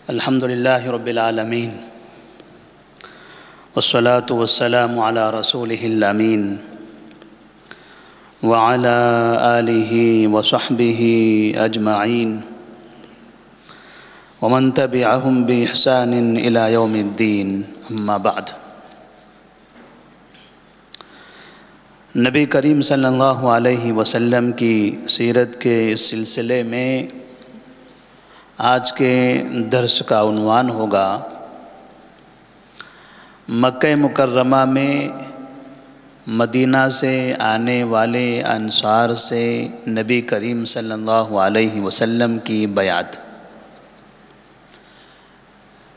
الحمد لله رب العالمين والصلاة والسلام على رسوله الأمين وعلى آله وصحبه أجمعين ومن تبعهم بإحسان إلى يوم الدين أما بعد۔ نبی کریم صلی اللہ علیہ وسلم کی سیرت کے اس سلسلے میں آج کے درس کا عنوان ہوگا مکہ مکرمہ میں مدینہ سے آنے والے انصار سے نبی کریم صلی اللہ علیہ وسلم کی بیعت۔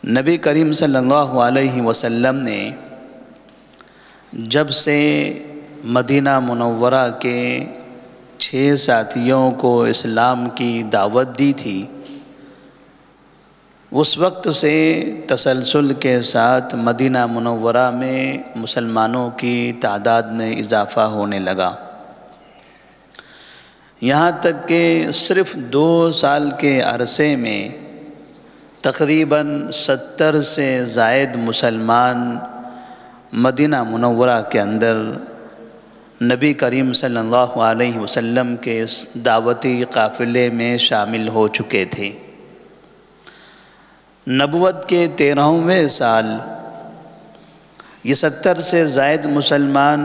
نبی کریم صلی اللہ علیہ وسلم نے جب سے مدینہ منورہ کے 6 ساتھیوں کو اسلام کی دعوت دی تھی، اس وقت سے تسلسل کے ساتھ مدینہ منورہ میں مسلمانوں کی تعداد میں اضافہ ہونے لگا، یہاں تک کہ صرف 2 سال کے عرصے میں تقریباً 70 سے زائد مسلمان مدینہ منورہ کے اندر نبی کریم صلی اللہ علیہ وسلم کے دعوتی قافلے میں شامل ہو چکے تھے۔ نبوت کے 13ویں سال یہ 70 سے زائد مسلمان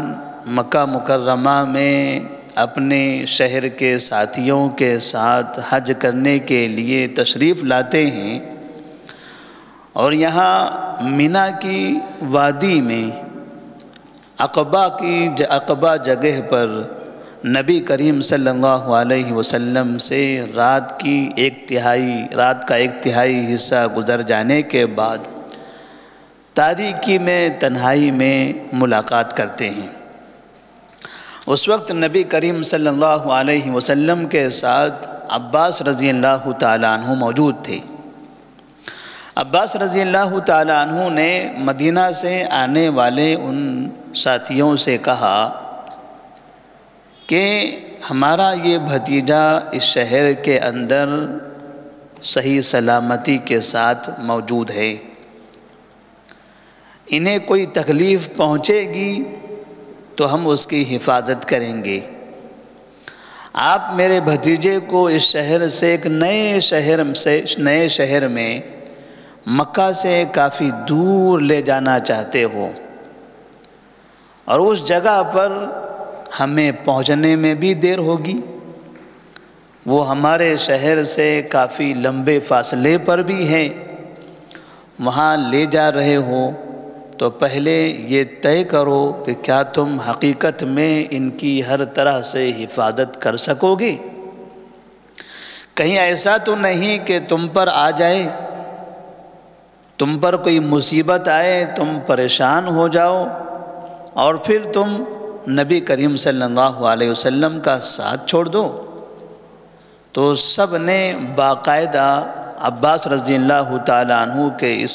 مکہ مکرمہ میں اپنے شہر کے ساتھیوں کے ساتھ حج کرنے کے لیے تشریف لاتے ہیں، اور یہاں مینا کی وادی میں عقبہ جگہ پر نبی کریم صلی اللہ علیہ وسلم سے رات کا 1/3 حصہ گزر جانے کے بعد تاریکی میں تنہائی میں ملاقات کرتے ہیں۔ اس وقت نبی کریم صلی اللہ علیہ وسلم کے ساتھ عباس رضی اللہ تعالیٰ عنہ موجود تھے۔ عباس رضی اللہ تعالیٰ عنہ نے مدینہ سے آنے والے ان ساتھیوں سے کہا کہ ہمارا یہ بھتیجا اس شہر کے اندر صحیح سلامتی کے ساتھ موجود ہے، انہیں کوئی تکلیف پہنچے گی تو ہم اس کی حفاظت کریں گے۔ آپ میرے بھتیجے کو اس شہر سے ایک نئے شہر میں مکہ سے کافی دور لے جانا چاہتے ہو، اور اس جگہ پر ہمیں پہنچنے میں بھی دیر ہوگی، وہ ہمارے شہر سے کافی لمبے فاصلے پر بھی ہے، وہاں لے جا رہے ہو تو پہلے یہ طے کرو کہ کیا تم حقیقت میں ان کی ہر طرح سے حفاظت کر سکو گے؟ کہیں ایسا تو نہیں کہ تم پر آ جائے، تم پر کوئی مصیبت آئے، تم پریشان ہو جاؤ اور پھر تم نبی کریم صلی اللہ علیہ وسلم کا ساتھ چھوڑ دو۔ تو سب نے باقاعدہ عباس رضی اللہ تعالیٰ عنہ کے اس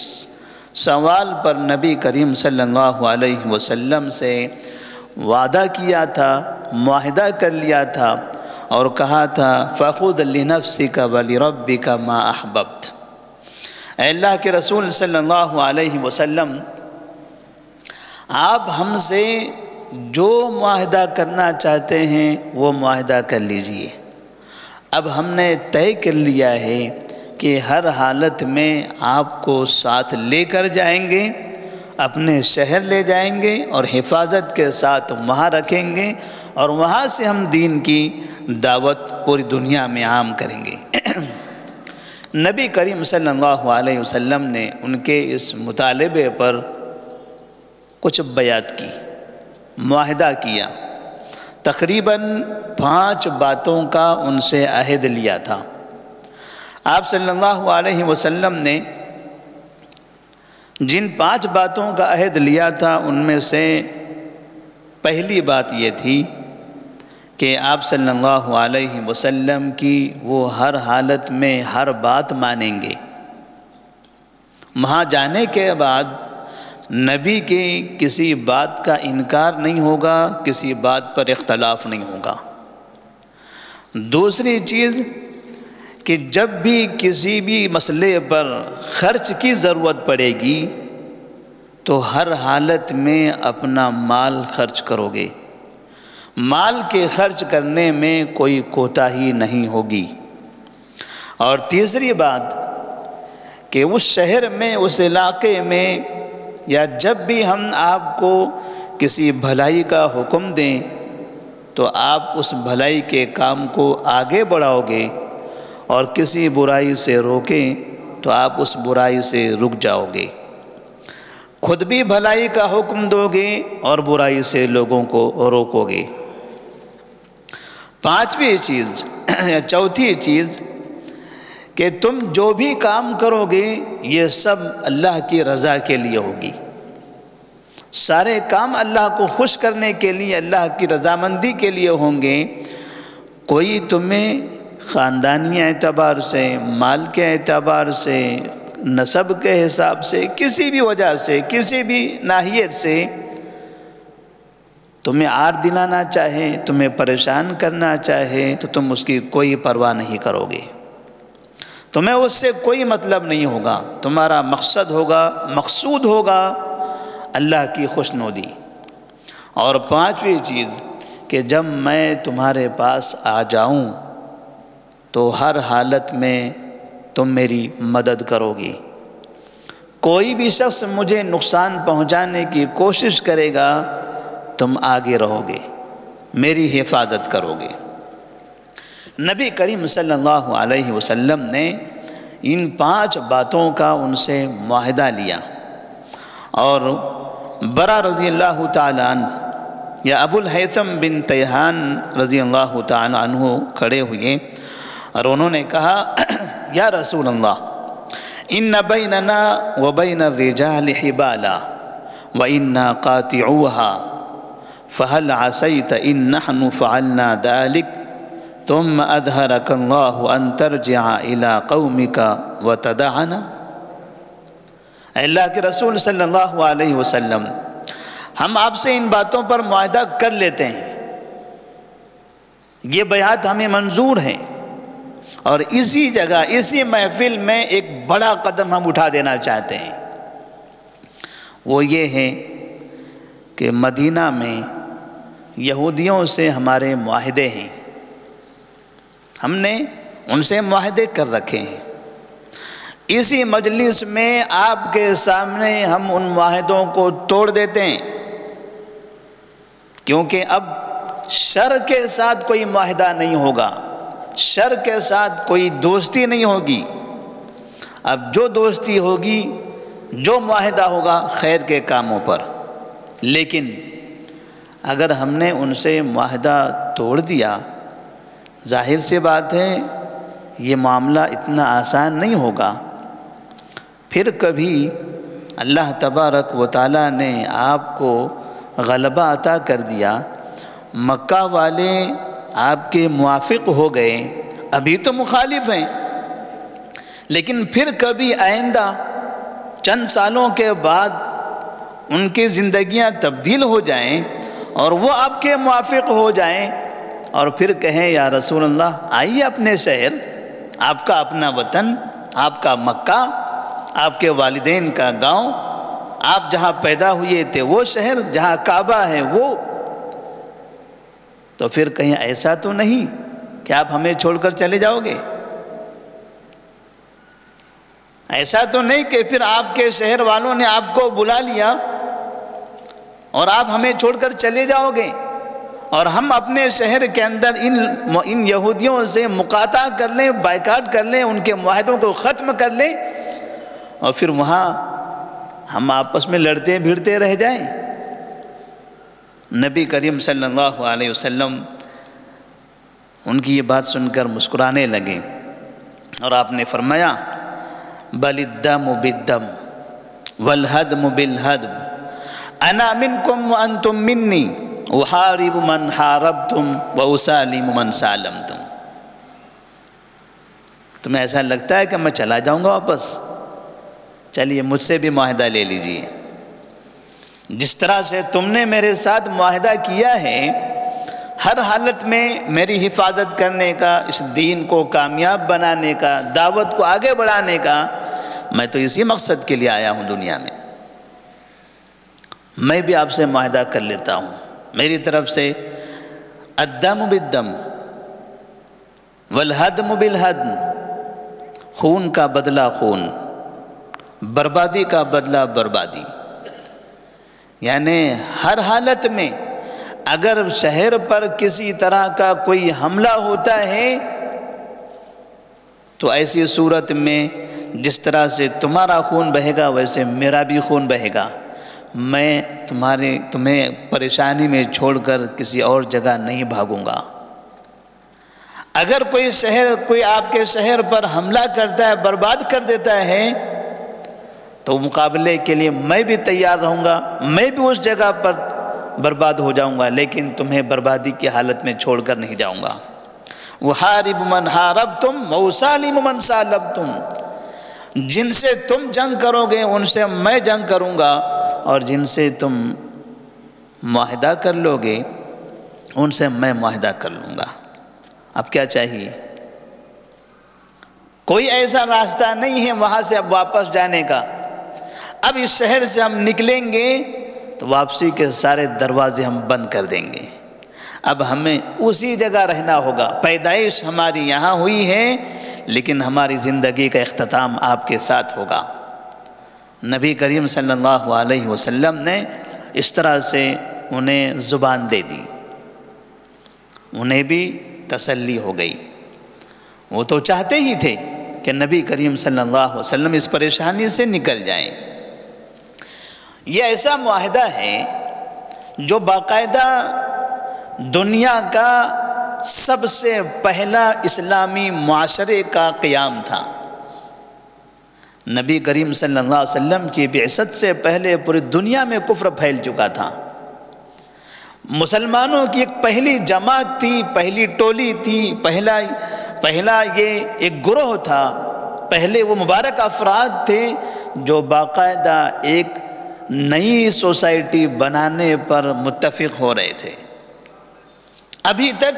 سوال پر نبی کریم صلی اللہ علیہ وسلم سے وعدہ کیا تھا، معاہدہ کر لیا تھا، اور کہا تھا فَخُذْ لِنَفْسِكَ وَلِرَبِّكَ مَا أَحْبَبْتَ۔ اے اللہ کے رسول صلی اللہ علیہ وسلم، آپ ہم سے جو معاہدہ کرنا چاہتے ہیں وہ معاہدہ کر لیجئے۔ اب ہم نے طے کر لیا ہے کہ ہر حالت میں آپ کو ساتھ لے کر جائیں گے، اپنے شہر لے جائیں گے اور حفاظت کے ساتھ وہاں رکھیں گے، اور وہاں سے ہم دین کی دعوت پوری دنیا میں عام کریں گے۔ نبی کریم صلی اللہ علیہ وسلم نے ان کے اس مطالبے پر کچھ بیعت کی، معاہدہ کیا، تقریباً 5 باتوں کا ان سے عہد لیا تھا۔ آپ صلی اللہ علیہ وسلم نے جن 5 باتوں کا عہد لیا تھا ان میں سے پہلی بات یہ تھی کہ آپ صلی اللہ علیہ وسلم کی وہ ہر حالت میں ہر بات مانیں گے۔ وہاں جانے کے بعد نبی کی کسی بات کا انکار نہیں ہوگا، کسی بات پر اختلاف نہیں ہوگا۔ دوسری چیز کہ جب بھی کسی بھی مسئلے پر خرچ کی ضرورت پڑے گی تو ہر حالت میں اپنا مال خرچ کرو گے، مال کے خرچ کرنے میں کوئی کوتاہی نہیں ہوگی۔ اور تیسری بات کہ اس شہر میں، اس علاقے میں، یا جب بھی ہم آپ کو کسی بھلائی کا حکم دیں تو آپ اس بھلائی کے کام کو آگے بڑھاؤ گے، اور کسی برائی سے روکیں تو آپ اس برائی سے رک جاؤ گے، خود بھی بھلائی کا حکم دو گے اور برائی سے لوگوں کو روکو گے۔ پانچویں چیز یا چوتھی چیز کہ تم جو بھی کام کرو گے یہ سب اللہ کی رضا کے لیے ہوگی، سارے کام اللہ کو خوش کرنے کے لیے، اللہ کی رضامندی کے لیے ہوں گے۔ کوئی تمہیں خاندانی اعتبار سے، مال کے اعتبار سے، نسب کے حساب سے، کسی بھی وجہ سے، کسی بھی ناحیت سے تمہیں عار دلانا چاہے، تمہیں پریشان کرنا چاہے تو تم اس کی کوئی پرواہ نہیں کرو گے، تمہیں اس سے کوئی مطلب نہیں ہوگا، تمہارا مقصد ہوگا، مقصود ہوگا اللہ کی خوشنودی۔ اور پانچویں چیز کہ جب میں تمہارے پاس آ جاؤں تو ہر حالت میں تم میری مدد کرو گی، کوئی بھی شخص مجھے نقصان پہنچانے کی کوشش کرے گا تم آگے رہو گے، میری حفاظت کرو گے۔ نبی کریم صلی اللہ علیہ وسلم نے ان 5 باتوں کا ان سے معاہدہ لیا، اور برا رضی اللہ تعالیٰ عنہ یا ابو الہیثم بن تیہان رضی اللہ تعالیٰ عنہ کھڑے ہوئے اور انہوں نے کہا یا رسول اللہ، ان بیننا وبین الرجال حبالا وإنا قاطعوها فهل عسیت ان نحن فعلنا ذلك ثم اظہرک اللہ ان ترجع الى قومک وتدعنا۔ اللہ کے رسول صلی اللہ علیہ وسلم، ہم آپ سے ان باتوں پر معاہدہ کر لیتے ہیں، یہ بیعت ہمیں منظور ہے، اور اسی جگہ، اسی محفل میں ایک بڑا قدم ہم اٹھا دینا چاہتے ہیں، وہ یہ ہے کہ مدینہ میں یہودیوں سے ہمارے معاہدے ہیں، ہم نے ان سے معاہدے کر رکھے ہیں، اسی مجلس میں آپ کے سامنے ہم ان معاہدوں کو توڑ دیتے ہیں، کیونکہ اب شر کے ساتھ کوئی معاہدہ نہیں ہوگا، شر کے ساتھ کوئی دوستی نہیں ہوگی، اب جو دوستی ہوگی، جو معاہدہ ہوگا خیر کے کاموں پر۔ لیکن اگر ہم نے ان سے معاہدہ توڑ دیا، ظاہر سی بات ہے یہ معاملہ اتنا آسان نہیں ہوگا، پھر کبھی اللہ تبارک و تعالیٰ نے آپ کو غلبہ عطا کر دیا، مکہ والے آپ کے موافق ہو گئے، ابھی تو مخالف ہیں، لیکن پھر کبھی آئندہ چند سالوں کے بعد ان کی زندگیاں تبدیل ہو جائیں اور وہ آپ کے موافق ہو جائیں اور پھر کہیں یا رسول اللہ آئیے اپنے شہر، آپ کا اپنا وطن، آپ کا مکہ، آپ کے والدین کا گاؤں، آپ جہاں پیدا ہوئے تھے وہ شہر، جہاں کعبہ ہے وہ، تو پھر کہیں ایسا تو نہیں کہ آپ ہمیں چھوڑ کر چلے جاؤ گے؟ ایسا تو نہیں کہ پھر آپ کے شہر والوں نے آپ کو بلا لیا اور آپ ہمیں چھوڑ کر چلے جاؤ گے اور ہم اپنے شہر کے اندر ان یہودیوں سے مقاطعہ کر لیں، بائیکاٹ کر لیں، ان کے معاہدوں کو ختم کر لیں اور پھر وہاں ہم آپس میں لڑتے بھیڑتے رہ جائیں؟ نبی کریم صلی اللہ علیہ وسلم ان کی یہ بات سن کر مسکرانے لگے اور آپ نے فرمایا بل الدم بالدم والہدم بالہدم انا منکم وانتم منی احارب من حاربتم واسالم من سالمتم۔ تمہیں ایسا لگتا ہے کہ میں چلا جاؤں گا واپس؟ چلیے مجھ سے بھی معاہدہ لے لیجئے، جس طرح سے تم نے میرے ساتھ معاہدہ کیا ہے ہر حالت میں میری حفاظت کرنے کا، اس دین کو کامیاب بنانے کا، دعوت کو آگے بڑھانے کا، میں تو اسی مقصد کے لیے آیا ہوں دنیا میں۔ میں بھی آپ سے معاہدہ کر لیتا ہوں، میری طرف سے الدم بالدم والہدم بالہدم، خون کا بدلہ خون، بربادی کا بدلہ بربادی، یعنی ہر حالت میں اگر شہر پر کسی طرح کا کوئی حملہ ہوتا ہے تو ایسی صورت میں جس طرح سے تمہارا خون بہے گا ویسے میرا بھی خون بہے گا، میں تمہیں پریشانی میں چھوڑ کر کسی اور جگہ نہیں بھاگوں گا۔ اگر کوئی آپ کے شہر پر حملہ کرتا ہے، برباد کر دیتا ہے، تو مقابلے کے لیے میں بھی تیار رہوں گا، میں بھی اس جگہ پر برباد ہو جاؤں گا، لیکن تمہیں بربادی کی حالت میں چھوڑ کر نہیں جاؤں گا۔ وَحَارِبُ مَنْ حَارَبْتُمْ وَأُسَالِمُ مَنْ سَالَبْتُمْ، جن سے تم جنگ کرو گے ان سے میں جنگ کروں گا، اور جن سے تم معاہدہ کر لو گے ان سے میں معاہدہ کر لوں گا۔ اب کیا چاہیے؟ کوئی ایسا راستہ نہیں ہے وہاں سے اب واپس جانے کا۔ اب اس شہر سے ہم نکلیں گے تو واپسی کے سارے دروازے ہم بند کر دیں گے، اب ہمیں اسی جگہ رہنا ہوگا۔ پیدائش ہماری یہاں ہوئی ہے لیکن ہماری زندگی کا اختتام آپ کے ساتھ ہوگا۔ نبی کریم صلی اللہ علیہ وسلم نے اس طرح سے انہیں زبان دے دی، انہیں بھی تسلی ہو گئی۔ وہ تو چاہتے ہی تھے کہ نبی کریم صلی اللہ علیہ وسلم اس پریشانی سے نکل جائیں۔ یہ ایسا معاہدہ ہے جو باقاعدہ دنیا کا سب سے پہلا اسلامی معاشرے کا قیام تھا۔ نبی کریم صلی اللہ علیہ وسلم کی بعثت سے پہلے پوری دنیا میں کفر پھیل چکا تھا۔ مسلمانوں کی ایک پہلی جماعت تھی، پہلی ٹولی تھی، پہلا یہ ایک گروہ تھا، پہلے وہ مبارک افراد تھے جو باقاعدہ ایک نئی سوسائٹی بنانے پر متفق ہو رہے تھے۔ ابھی تک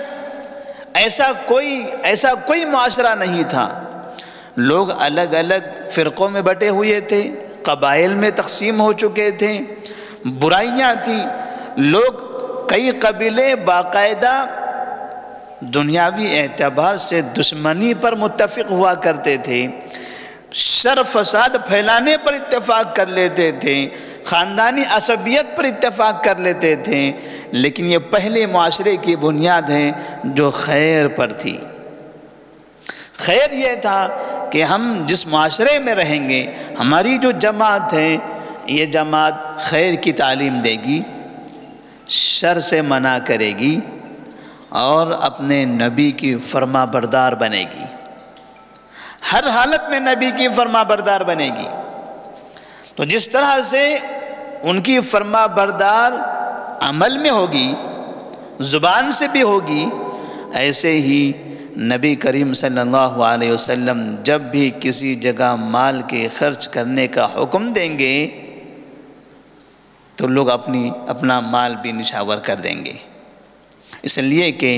ایسا کوئی معاشرہ نہیں تھا۔ لوگ الگ الگ فرقوں میں بٹے ہوئے تھے، قبائل میں تقسیم ہو چکے تھے، برائیاں تھیں، لوگ کئی قبیلے باقاعدہ دنیاوی اعتبار سے دشمنی پر متفق ہوا کرتے تھے، شر فساد پھیلانے پر اتفاق کر لیتے تھے، خاندانی عصبیت پر اتفاق کر لیتے تھے، لیکن یہ پہلے معاشرے کی بنیاد ہے جو خیر پر تھی۔ خیر یہ تھا کہ ہم جس معاشرے میں رہیں گے، ہماری جو جماعت ہے یہ جماعت خیر کی تعلیم دے گی، شر سے منع کرے گی اور اپنے نبی کی فرما بردار بنے گی، ہر حالت میں نبی کی فرما بردار بنے گی۔ تو جس طرح سے ان کی فرما بردار عمل میں ہوگی، زبان سے بھی ہوگی، ایسے ہی نبی کریم صلی اللہ علیہ وسلم جب بھی کسی جگہ مال کے خرچ کرنے کا حکم دیں گے تو لوگ اپنا مال بھی نچھاور کر دیں گے، اس لیے کہ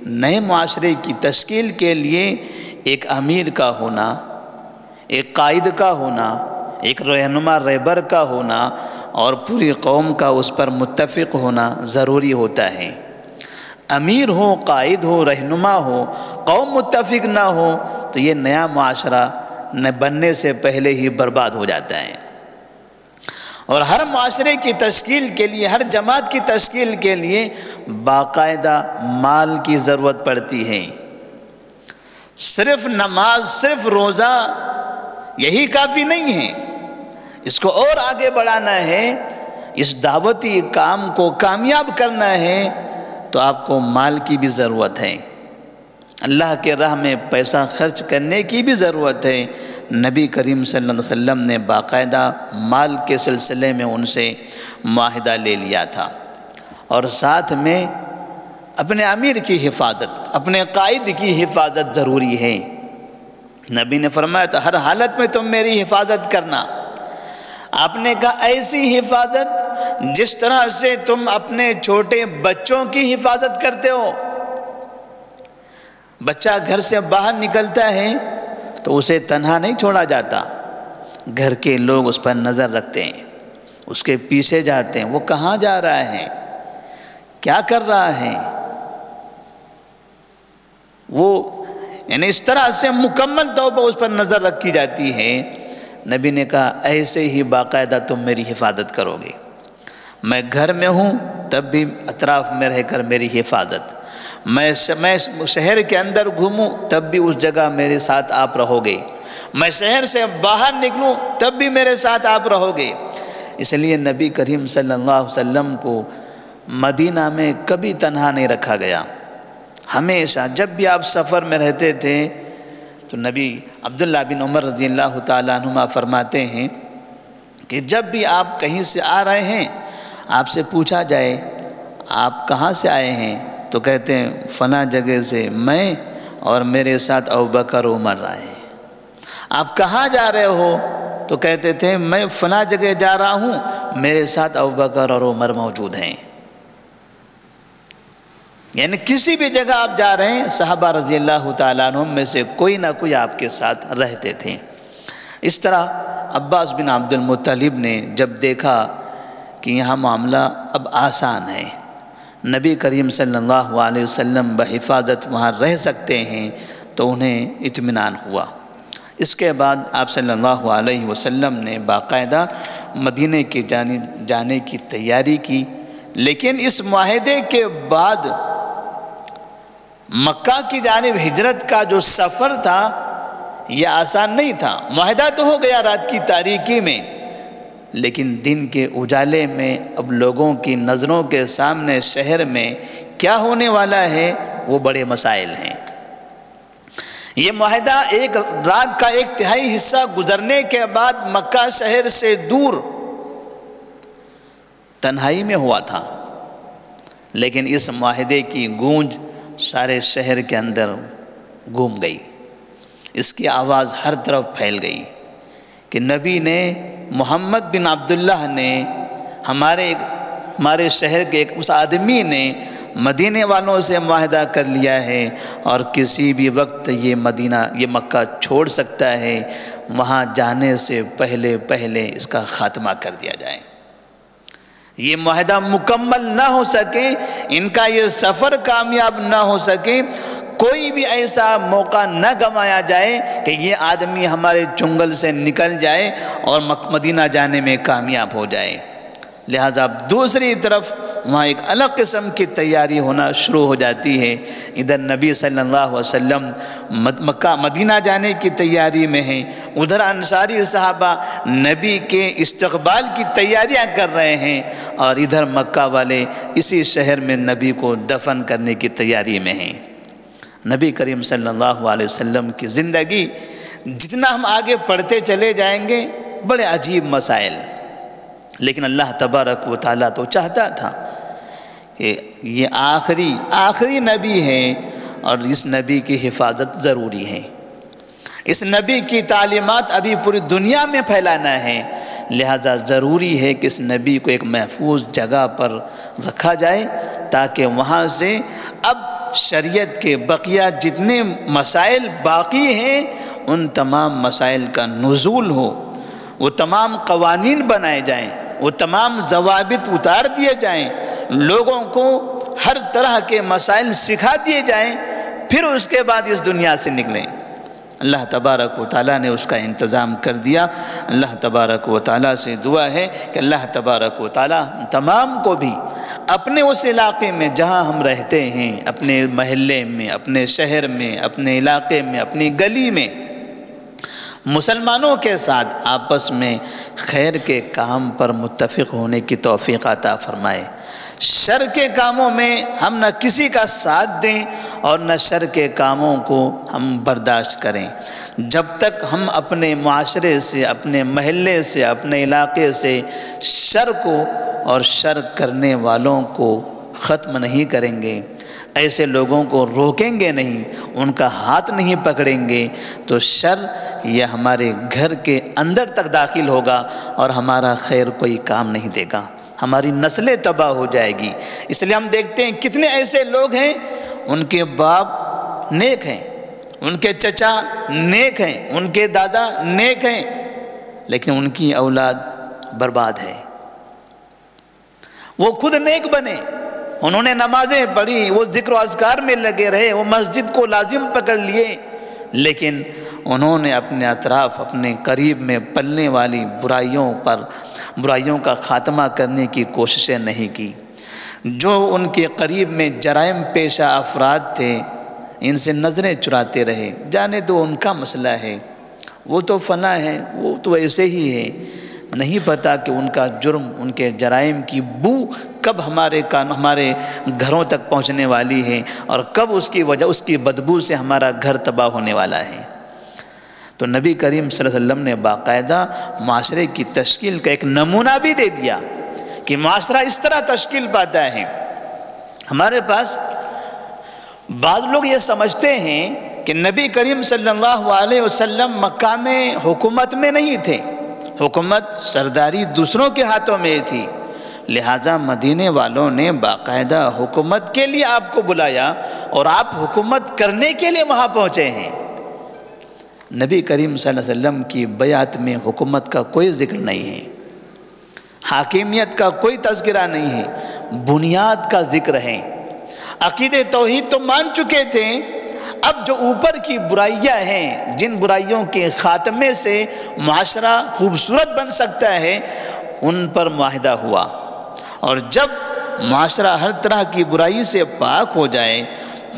نئے معاشرے کی تشکیل کے لیے ایک امیر کا ہونا، ایک قائد کا ہونا، ایک رہنما رہبر کا ہونا اور پوری قوم کا اس پر متفق ہونا ضروری ہوتا ہے۔ امیر ہو، قائد ہو، رہنما ہو، قوم متفق نہ ہو تو یہ نیا معاشرہ بننے سے پہلے ہی برباد ہو جاتا ہے۔ اور ہر معاشرے کی تشکیل کے لیے، ہر جماعت کی تشکیل کے لیے باقاعدہ مال کی ضرورت پڑتی ہے۔ صرف نماز، صرف روزہ یہی کافی نہیں ہے، اس کو اور آگے بڑھانا ہے، اس دعوتی کام کو کامیاب کرنا ہے تو آپ کو مال کی بھی ضرورت ہے، اللہ کے راہ میں پیسہ خرچ کرنے کی بھی ضرورت ہے۔ نبی کریم صلی اللہ علیہ وسلم نے باقاعدہ مال کے سلسلے میں ان سے معاہدہ لے لیا تھا، اور ساتھ میں اپنے امیر کی حفاظت، اپنے قائد کی حفاظت ضروری ہے۔ نبی نے فرمایا تھا ہر حالت میں تم میری حفاظت کرنا، آپ نے کہا ایسی حفاظت جس طرح سے تم اپنے چھوٹے بچوں کی حفاظت کرتے ہو۔ بچہ گھر سے باہر نکلتا ہے تو اسے تنہا نہیں چھوڑا جاتا، گھر کے لوگ اس پر نظر رکھتے ہیں، اس کے پیچھے جاتے ہیں، وہ کہاں جا رہا ہے، کیا کر رہا ہے، وہ یعنی اس طرح سے مکمل طور پر اس پر نظر رکھی جاتی ہے۔ نبی نے کہا ایسے ہی باقاعدہ تم میری حفاظت کرو گے، میں گھر میں ہوں تب بھی اطراف میں رہ کر میری حفاظت، میں شہر کے اندر گھوموں تب بھی اس جگہ میرے ساتھ آپ رہو گے، میں شہر سے باہر نکلوں تب بھی میرے ساتھ آپ رہو گے۔ اس لیے نبی کریم صلی اللہ علیہ وسلم کو مدینہ میں کبھی تنہا نہیں رکھا گیا، ہمیشہ جب بھی آپ سفر میں رہتے تھے تو نبی عبداللہ بن عمر رضی اللہ تعالیٰ عنہما فرماتے ہیں کہ جب بھی آپ کہیں سے آ رہے ہیں، آپ سے پوچھا جائے آپ کہاں سے آئے ہیں تو کہتے ہیں فلاں جگہ سے میں اور میرے ساتھ ابوبکر عمر آئے ہیں۔ آپ کہاں جا رہے ہو تو کہتے تھے میں فلاں جگہ جا رہا ہوں، میرے ساتھ ابوبکر اور عمر موجود ہیں۔ یعنی کسی بھی جگہ آپ جا رہے ہیں، صحابہ رضی اللہ تعالیٰ عنہ میں سے کوئی نہ کوئی آپ کے ساتھ رہتے تھے۔ اس طرح عباس بن عبد المطلب نے جب دیکھا کہ یہاں معاملہ اب آسان ہے، نبی کریم صلی اللہ علیہ وسلم بحفاظت وہاں رہ سکتے ہیں، تو انہیں اطمینان ہوا۔ اس کے بعد آپ صلی اللہ علیہ وسلم نے باقاعدہ مدینہ کی جانب جانے کی تیاری کی، لیکن اس معاہدے کے بعد مکہ کی جانب ہجرت کا جو سفر تھا یہ آسان نہیں تھا۔ معاہدہ تو ہو گیا رات کی تاریکی میں، لیکن دن کے اجالے میں اب لوگوں کی نظروں کے سامنے شہر میں کیا ہونے والا ہے وہ بڑے مسائل ہیں۔ یہ معاہدہ ایک رات کا 1/3 حصہ گزرنے کے بعد مکہ شہر سے دور تنہائی میں ہوا تھا، لیکن اس معاہدے کی گونج سارے شہر کے اندر گھوم گئی، اس کی آواز ہر طرف پھیل گئی کہ نبی نے محمد بن عبداللہ نے ہمارے شہر کے اس آدمی نے مدینے والوں سے معاہدہ کر لیا ہے اور کسی بھی وقت یہ مکہ چھوڑ سکتا ہے، وہاں جانے سے پہلے اس کا خاتمہ کر دیا جائے۔ یہ معاہدہ مکمل نہ ہو سکے، ان کا یہ سفر کامیاب نہ ہو سکے، کوئی بھی ایسا موقع نہ گنوایا جائے کہ یہ آدمی ہمارے چنگل سے نکل جائے اور مدینہ جانے میں کامیاب ہو جائے۔ لہٰذا دوسری طرف وہاں ایک الگ قسم کی تیاری ہونا شروع ہو جاتی ہے۔ ادھر نبی صلی اللہ علیہ وسلم مدینہ جانے کی تیاری میں ہیں، ادھر انصاری صحابہ نبی کے استقبال کی تیاریاں کر رہے ہیں، اور ادھر مکہ والے اسی شہر میں نبی کو دفن کرنے کی تیاری میں ہیں۔ نبی کریم صلی اللہ علیہ وسلم کی زندگی جتنا ہم آگے پڑھتے چلے جائیں گے بڑے عجیب مسائل، لیکن اللہ تبارک و تعالیٰ تو چاہتا تھا کہ یہ آخری نبی ہیں اور اس نبی کی حفاظت ضروری ہے، اس نبی کی تعلیمات ابھی پوری دنیا میں پھیلانا ہے، لہذا ضروری ہے کہ اس نبی کو ایک محفوظ جگہ پر رکھا جائے تاکہ وہاں سے اب شریعت کے بقیہ جتنے مسائل باقی ہیں ان تمام مسائل کا نزول ہو، وہ تمام قوانین بنائے جائیں، وہ تمام ضوابط اتار دیے جائیں، لوگوں کو ہر طرح کے مسائل سکھا دیے جائیں، پھر اس کے بعد اس دنیا سے نکلیں۔ اللہ تبارک و تعالیٰ نے اس کا انتظام کر دیا۔ اللہ تبارک و تعالیٰ سے دعا ہے کہ اللہ تبارک و تعالیٰ تمام کو بھی اپنے اس علاقے میں جہاں ہم رہتے ہیں، اپنے محلے میں، اپنے شہر میں، اپنے علاقے میں، اپنی گلی میں مسلمانوں کے ساتھ آپس میں خیر کے کام پر متفق ہونے کی توفیق عطا فرمائے۔ شر کے کاموں میں ہم نہ کسی کا ساتھ دیں اور نہ شر کے کاموں کو ہم برداشت کریں۔ جب تک ہم اپنے معاشرے سے، اپنے محلے سے، اپنے علاقے سے شر کو اور شر کرنے والوں کو ختم نہیں کریں گے، ایسے لوگوں کو روکیں گے نہیں، ان کا ہاتھ نہیں پکڑیں گے تو شر یہ ہمارے گھر کے اندر تک داخل ہوگا اور ہمارا خیر کوئی کام نہیں دے گا، ہماری نسلیں تباہ ہو جائے گی۔ اس لیے ہم دیکھتے ہیں کتنے ایسے لوگ ہیں ان کے باپ نیک ہیں، ان کے چچا نیک ہیں، ان کے دادا نیک ہیں، لیکن ان کی اولاد برباد ہے۔ وہ خود نیک بنے، انہوں نے نمازیں پڑھی، وہ ذکر و اذکار میں لگے رہے، وہ مسجد کو لازم پکڑ لیے، لیکن انہوں نے اپنے اطراف اپنے قریب میں پلنے والی برائیوں کا خاتمہ کرنے کی کوششیں نہیں کی۔ جو ان کے قریب میں جرائم پیشہ افراد تھے ان سے نظریں چراتے رہے، جانے تو ان کا مسئلہ ہے، وہ تو فنا ہے، وہ تو ایسے ہی ہے، نہیں پتا کہ ان کا جرم، ان کے جرائم کی بو کب ہمارے گھروں تک پہنچنے والی ہے اور کب اس کی وجہ، اس کی بدبو سے ہمارا گھر تباہ ہونے والا ہے۔ تو نبی کریم صلی اللہ علیہ وسلم نے باقاعدہ معاشرے کی تشکیل کا ایک نمونہ بھی دے دیا کہ معاشرہ اس طرح تشکیل پاتا ہے۔ ہمارے پاس بعض لوگ یہ سمجھتے ہیں کہ نبی کریم صلی اللہ علیہ وسلم مکہ میں حکومت میں نہیں تھے، حکومت سرداری دوسروں کے ہاتھوں میں تھی، لہٰذا مدینے والوں نے باقاعدہ حکومت کے لیے آپ کو بلایا اور آپ حکومت کرنے کے لیے وہاں پہنچے ہیں۔ نبی کریم صلی اللہ علیہ وسلم کی بیعت میں حکومت کا کوئی ذکر نہیں ہے، حاکمیت کا کوئی تذکرہ نہیں ہے، بنیاد کا ذکر ہے۔ عقیدہ توحید تو مان چکے تھے، اب جو اوپر کی برائیاں ہیں، جن برائیوں کے خاتمے سے معاشرہ خوبصورت بن سکتا ہے، ان پر معاہدہ ہوا، اور جب معاشرہ ہر طرح کی برائی سے پاک ہو جائے،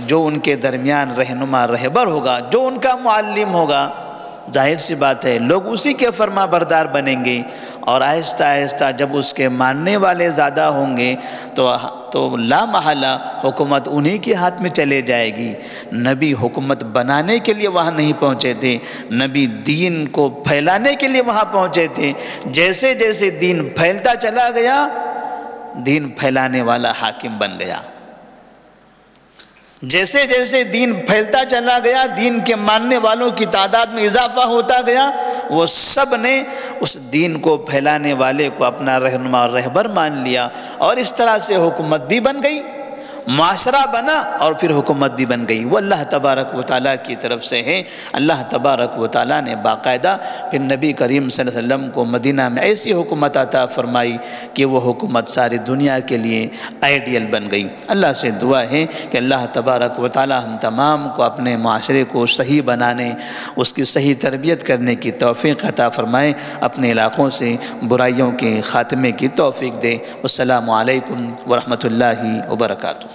جو ان کے درمیان رہنما رہبر ہوگا، جو ان کا معلم ہوگا، ظاہر سی بات ہے لوگ اسی کے فرما بردار بنیں گے، اور آہستہ آہستہ جب اس کے ماننے والے زیادہ ہوں گے تو لا محالہ حکومت انہی کے ہاتھ میں چلے جائے گی۔ نبی حکومت بنانے کے لیے وہاں نہیں پہنچے تھے، نبی دین کو پھیلانے کے لیے وہاں پہنچے تھے۔ جیسے جیسے دین پھیلتا چلا گیا، دین پھیلانے والا حاکم بن گیا، جیسے جیسے دین پھیلتا چلا گیا، دین کے ماننے والوں کی تعداد میں اضافہ ہوتا گیا، وہ سب نے اس دین کو پھیلانے والے کو اپنا رہنما اور رہبر مان لیا، اور اس طرح سے حکومت بھی بن گئی، معاشرہ بنا، اور پھر حکومت بھی بن گئی۔ وہ اللہ تبارک و تعالیٰ کی طرف سے ہے۔ اللہ تبارک و تعالیٰ نے باقاعدہ پھر نبی کریم صلی اللہ علیہ وسلم کو مدینہ میں ایسی حکومت عطا فرمائی کہ وہ حکومت ساری دنیا کے لیے آئیڈیل بن گئی۔ اللہ سے دعا ہے کہ اللہ تبارک و تعالیٰ ہم تمام کو اپنے معاشرے کو صحیح بنانے، اس کی صحیح تربیت کرنے کی توفیق عطا فرمائے، اپنے علاقوں سے برائیوں کے خاتمے کی توفیق دے۔ السلام علیکم ورحمۃ اللہ وبرکاتہ۔